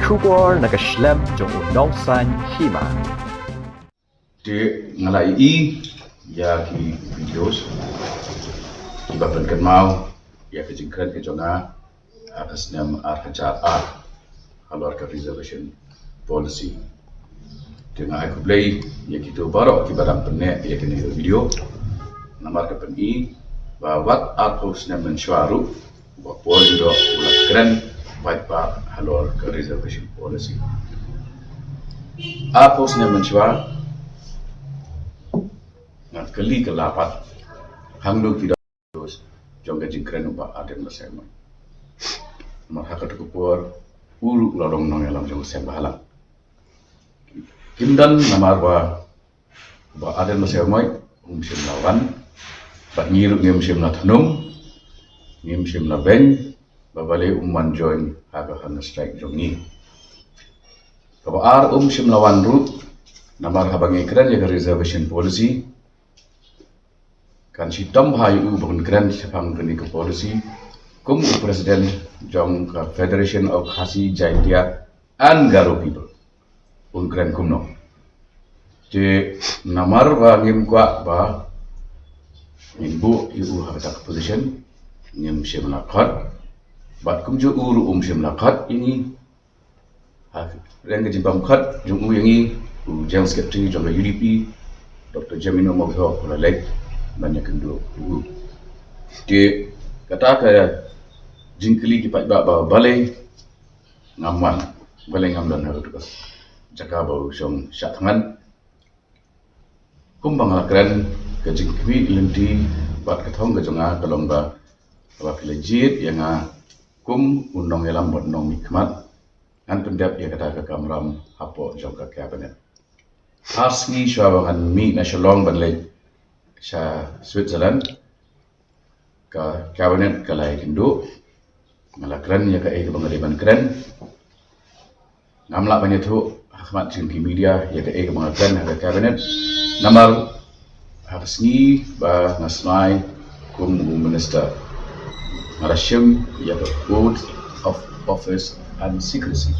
kubor nakaslem jong unongsan hima. Di ngalai ya ki videos ki bapan mau ya ke jingkran ke jona atas nama kerja halor ke reservation policy dengan aku play ya kita baru ki barang penek ya kini video nomor ke peni bahwa aku senang mensyuaru bahwa juga ulat keren baik pak halor ke reservation policy aku senang mensyuaru ngat keli kelapat hangdo tidak terus jongga jingkren upa aden bersama marhaka tukupur ulu lorong nong elam jong sem bahalang kimdan namar ba aden bersama sim lawan bat ngiru ngem sim na thanum ngem sim na ben babale umman join haga han strike jong ni kabar sim lawan ru namar habangi kran ya reservation policy kan si Tom Hayu bangun keren sepang kini ke polisi kum presiden jong ke Federation of Khasi Jaintia and Garo people pun keren kumno je namar ba ngim kwa ba ngimbu iu hakata position ngim sim lakhat bat kum ju uru sim lakhat ini reng ke jimbam khat jong yangi jang secretary jong UDP Dr. Jamino Mogho lek banyak kenduk di kata kaya jingkeli kipat ba balai ngaman balai ngamlan harus tugas jaka bau song syak tangan kumbang lakran ke jingkeli lenti bat ketong ke jonga kalong ba pelejit yang kum undang elam bot nong nikmat an pendap ya kata ke kamram hapo jong ke kabinet asngi syawangan mi nasyolong banlai sa Switzerland ka kabinet kalai kenduk ngalakran ya ka ke pengaliban keren ngamla banyak tu Ahmad Jingki media ya ka ke pengaliban ka kabinet namar harsni ba ngasmai kum minister ngarasyim ya ka oath of office and secrecy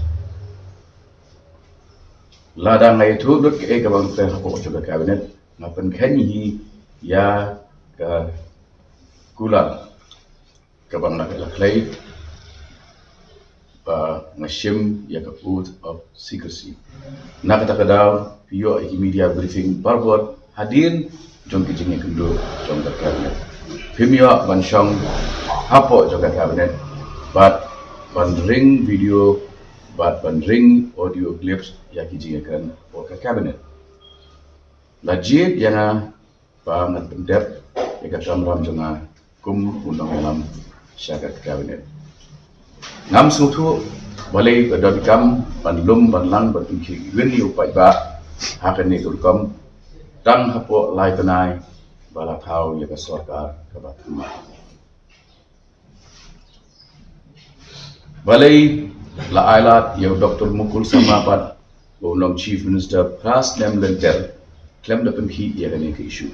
ladang ngai tu dut ke pengaliban hapok juga kabinet ngapan kanyi ya ke kular ke bangla laklai ba ngashim ya ke oath of secrecy nak kata kadau pio media briefing barbot hadir jong kijing kendo jong ke kabinet pimio banshong hapo jong ke kabinet bat bandring video bat bandring audio clips ya kijing kan ke kabinet lajit yang banget pendep ikat ram jonga kum undang elam syakat kabinet ngam sutu balai badon kam panlum banlang batunki geni upai ba hakan ni turkom tang hapo lai penai bala thau ya ka sarkar ka batuma balai la ailat ya Dr. Mukul Samapat undang chief minister pras nem lenter klem da pemhi ya kani ke issue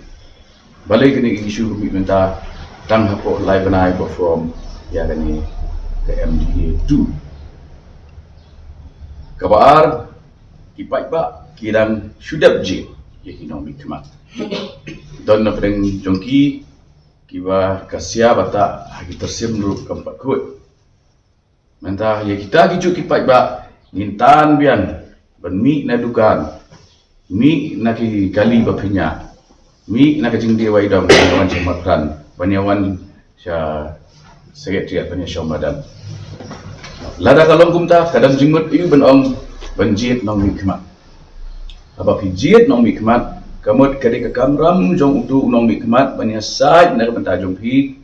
balai kani issue minta tang hapo live and perform ya kani ke MDA 2 kabar kipai ba kirang sudap je ya kinomi kemat don na preng jongki kiba kasya bata hagi tersim rup keempat kut minta ya kita gijuk kipai ba ngintan bian benmi na dukan mi naki kali bapinya mi nak jingdi waidam banyawan cematran banyawan sya sekretariat penyesuaian badan lada kalong kumta kadang jingmut iu benong banjit nong mikmat apa pijit nong mikmat kamut kadi ke kamram jong utu nong mikmat banyasaj nak benta jong pi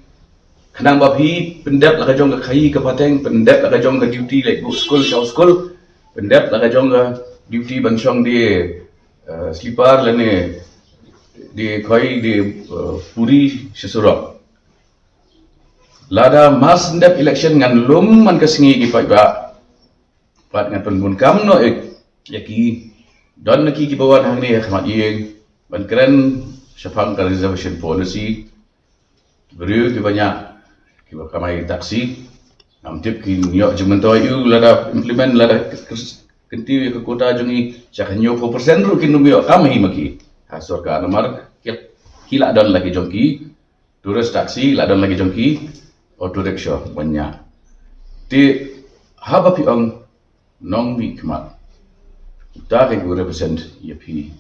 kenang bapi pendap laka jong ke kai ke pateng pendap laka jong ke duty like book school show school pendap laka jong ke duty bansong di slipar lene di koi di puri sesurok lada mas ndap election ngan lum man kesingi ki pai ba pat ngan penbun kam no yaki don ki bawan hang ni khmat yeng ban keren syafang ka reservation policy beriu ki banyak ki kamai taksi Nam tip ki nyo jumen to yu lada implement lada kenti ke kota jungi cak nyo 4% ru kin numio kami maki. Ha sorka namar kila don lagi jongki tourist taksi la don lagi jongki auto rickshaw banyak. Ti haba pi ang nong mi kemat. Ta ke gu represent yapi.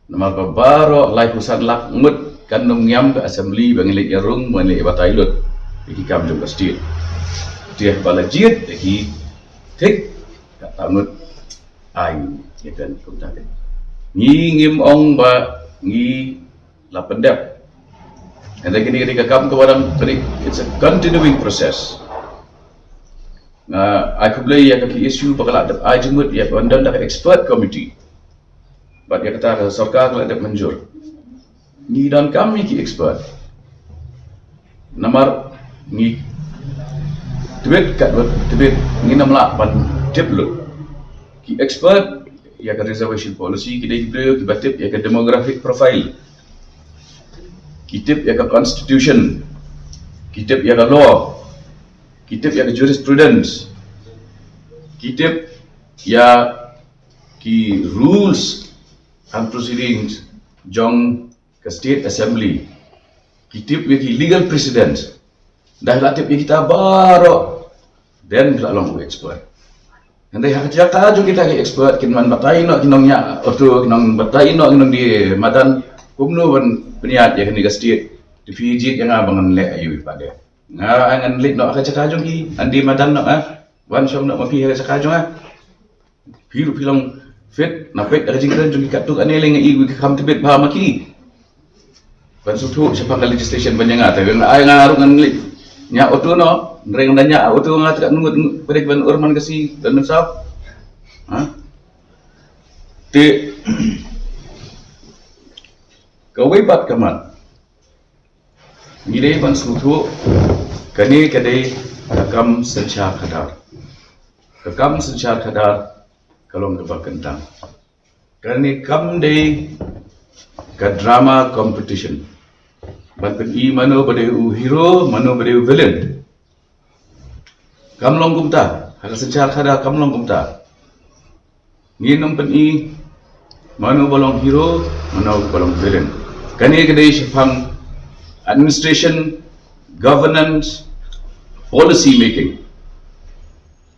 Namar baro lai pusat lak mut kan nong nyam ke assembly bangilik yarung bangilik batailut. Iki kam jong stil. Dia balajit lagi tik kat tanut ayu ya kan kumtakan ngi ngim ong ba ngi la pendap and then kini kam kawadam kini it's a continuing process na aku beli ya kaki issue bakal ada ajemut ya pandan dak expert committee but ya kata sarkar kalau ada manjur ngi dan kami ki expert namar ngi Tibet kat Tibet ni namla pan tip lu ki expert ya ke reservation policy kita ibro ki batip ya ke demographic profile kitip ya ke constitution kitip ya ke law kitip ya ke jurisprudence kitip ya ki rules and proceedings jong ke state assembly kitip ya ki legal precedents dah latip ya kita baru dan bila long expert nanti hak jaka jo kita ke expert kin man batai no kinongnya auto kinong batai no kinong di madan kumno ban peniat ya kini state di Fiji yang abangan le ayu pada angan lit no ka jaka jo ki andi madan no wan som no mapi ka jaka jo piru pilong fit na fit ka jingran jo ki katuk aneleng i kam tibet ba maki ban sutu siapa ka legislation banyanga ta ay ngaru ngan lit nya auto no reng nanya auto ngat kat nungut pada ban urman kasi dan sap ha ti kawai bat kamat ngide ban sutu kani kadai kakam sencha khadar kalong keba kentang kani kam dei ka drama competition ban i mano bade u hero mano bade u villain kam long kumta hak sencha khadar kam long kumta nginom pen i mano balong hero mano balong villain kani kadai shifang administration governance policy making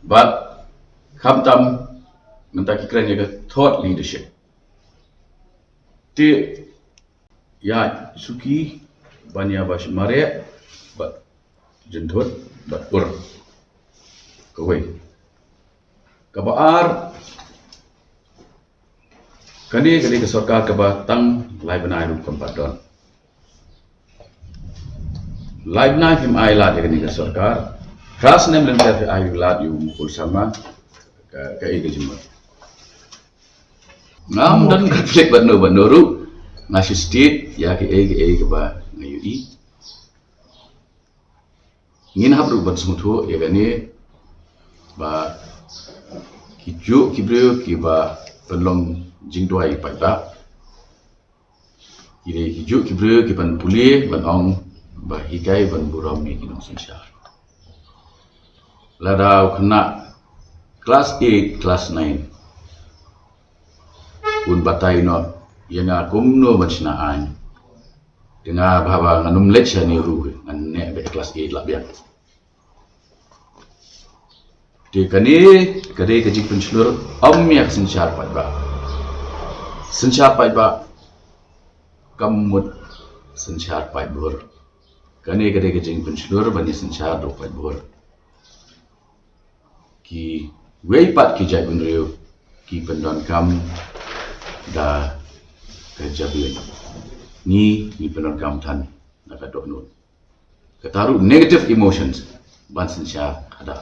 but khamtam mentaki keren jaga thought leadership ti ya suki banya bash mare bat jendhot bat ur kawai kabar kani ke sarkar ka tang lai banai ru kompadon lai banai him ai lat ke sarkar ras nem len ter ai lat yu mukul sama ka ke jemut ngam dan reflect bano ru nasi state ya ke ba ngayu ngin habru ban smutho ya gani ba kijo kibreo ki ba pelong jingdoi pai ba ire kijo kibreo ki ban puli ban ong ba hikai ban buram mi kinong sensyar ladau kena class 8 class 9 un batai no yang kumno macnaan dengan bahwa nganum lecture ni ru ngan be kelas 8 lah biar di kani kadai kaji pencelur yak sencar pai ba kamut sencar pai bur kani kadai kaji pencelur bani sencar do pai bur ki weipat ki jai unriu ki pendon kam da kejabian ni penonton tan nak dok nun ketaru negative emotions ban sensya ada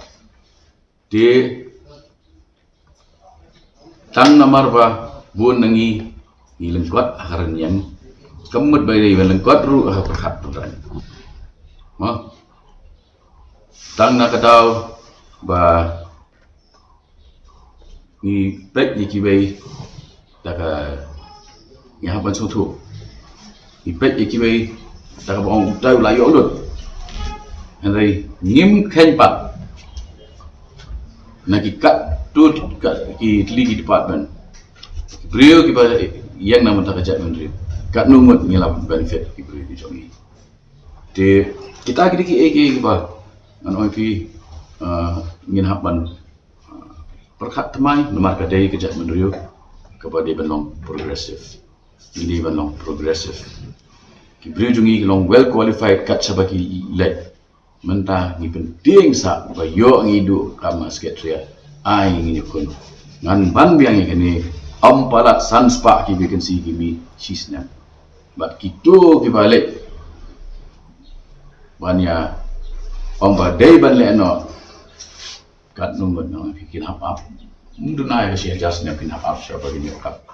di tang namar ba bun nangi ni lengkot akaran yang kemut bayai lengkot ru perhat putan ma tang nak tahu ba ni pek ni kibai taka yang apa suatu ipet ikibai taka bong tahu layu udut henry ngim kenpat kat tu ki legal department beliau ki ba yang nama tak kajak menteri kat numut ngilap benefit ki beliau ki jongi de kita ki ba an pi ngin hapan perkat temai nomor kadai kejak menuriu kepada belong progresif ini belong progresif ki beliau jungi long well qualified kat sabaki let mentah ni penting sa bayo ngidu kama sekretariat ai ngi kun ngan ban biang ini ampala sanspa ki vacancy kimi sisna bat kitu ki balik banya badai ban leno kat numut no bikin apa mundunai ka sia jasnya pin apa siapa gini kap